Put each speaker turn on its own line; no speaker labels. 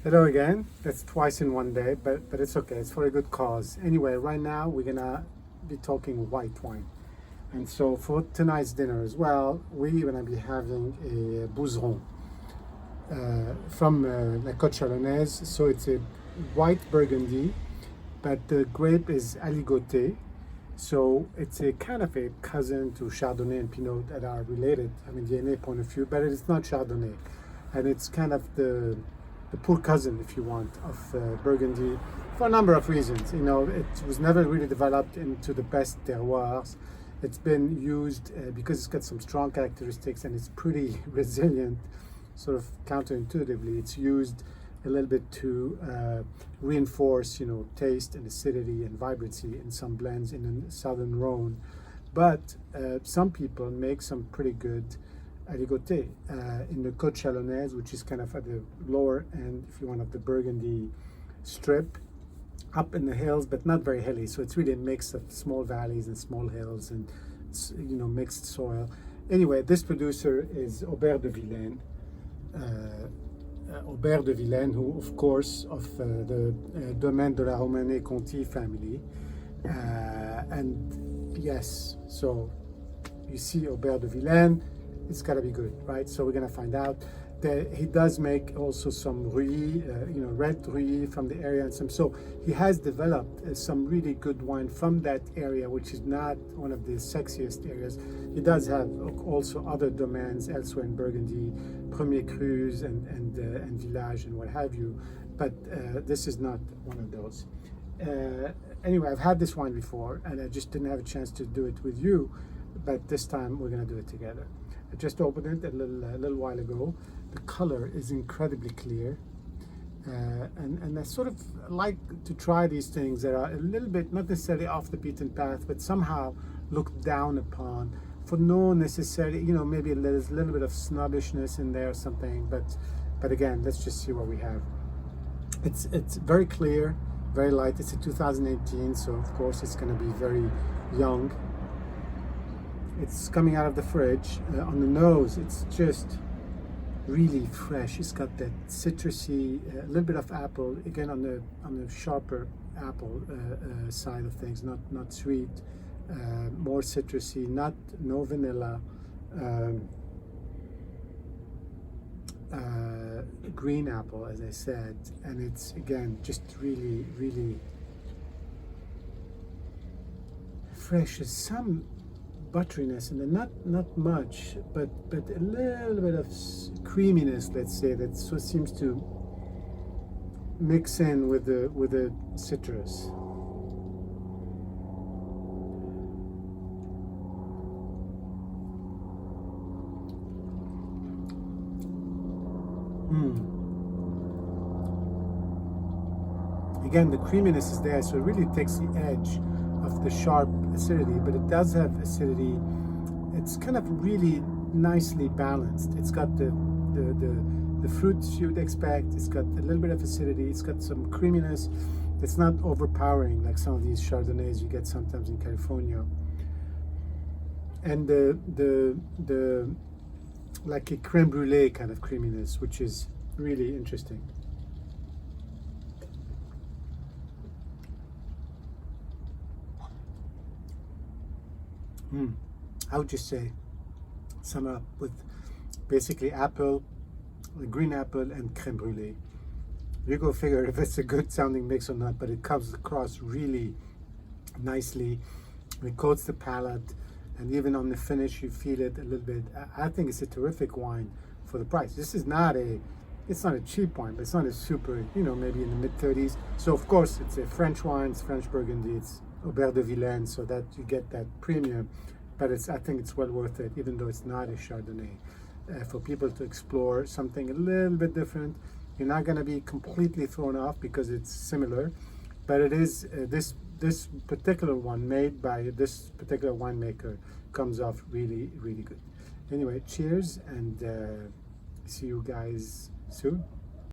Hello again. That's twice in one day, but it's okay. It's for a good cause. Anyway, right now we're gonna be talking white wine, and so for tonight's dinner as well, we're gonna be having a Bouzeron from La Côte Chalonnaise. So it's a white Burgundy, but the grape is Alligoté. So it's a kind of a cousin to Chardonnay and Pinot that are related. I mean, DNA point of view, but it's not Chardonnay, and it's kind of the poor cousin, if you want, of Burgundy for a number of reasons. You know, it was never really developed into the best terroirs. It's been used because it's got some strong characteristics and it's pretty resilient, sort of counterintuitively. It's used a little bit to reinforce, you know, taste and acidity and vibrancy in some blends in the southern Rhone. But some people make some pretty good Alligoté in the Côte Chalonnaise, which is kind of at the lower end, if you want, of the Burgundy strip, up in the hills, but not very hilly. So it's really a mix of small valleys and small hills and, you know, mixed soil. Anyway, this producer is Aubert de Villaine. Aubert de Villaine, who, of course, of the Domaine de la Romanée Conti family. And yes, so you see Aubert de Villaine, it's got to be good, right? So we're going to find out that he does make also some Rully, you know, red Rully from the area, and some. So he has developed some really good wine from that area, which is not one of the sexiest areas. He does have also other domains elsewhere in Burgundy, Premier Crus and Village and what have you, but this is not one of those. Anyway, I've had this wine before, and I just didn't have a chance to do it with you, but this time we're going to do it together. I just opened it a little while ago. The color is incredibly clear, and I sort of like to try these things that are a little bit not necessarily off the beaten path, but somehow looked down upon for no necessarily, you know, maybe there's a little bit of snobbishness in there or something. But again, let's just see what we have. It's very clear, very light. It's a 2018, so of course it's going to be very young. It's coming out of the fridge. On the nose, it's just really fresh. It's got that citrusy, a little bit of apple. Again, on the sharper apple side of things, not sweet, more citrusy. No vanilla. Green apple, as I said, and it's again just really, really fresh. There's some butteriness and not much, but a little bit of creaminess, let's say, that so seems to mix in with the citrus. Again, the creaminess is there, so it really takes the edge of the sharp acidity, but it does have acidity. It's kind of really nicely balanced. It's got the fruits you'd expect. It's got a little bit of acidity. It's got some creaminess. It's not overpowering like some of these Chardonnays you get sometimes in California. And the like a crème brûlée kind of creaminess, which is really interesting. I would just say, sum up with basically apple, green apple, and crème brûlée. You go figure if it's a good sounding mix or not, but it comes across really nicely. It coats the palate, and even on the finish, you feel it a little bit. I think it's a terrific wine for the price. This is not it's not a cheap wine, but it's not a super, you know, maybe in the mid-30s. So of course, it's a French wine, it's French Burgundy, it's Aubert de Villaine, so that you get that premium, but I think it's well worth it, even though it's not a Chardonnay. For people to explore something a little bit different, you're not going to be completely thrown off because it's similar, but it is this particular one made by this particular winemaker comes off really, really good. Anyway, cheers, and see you guys soon.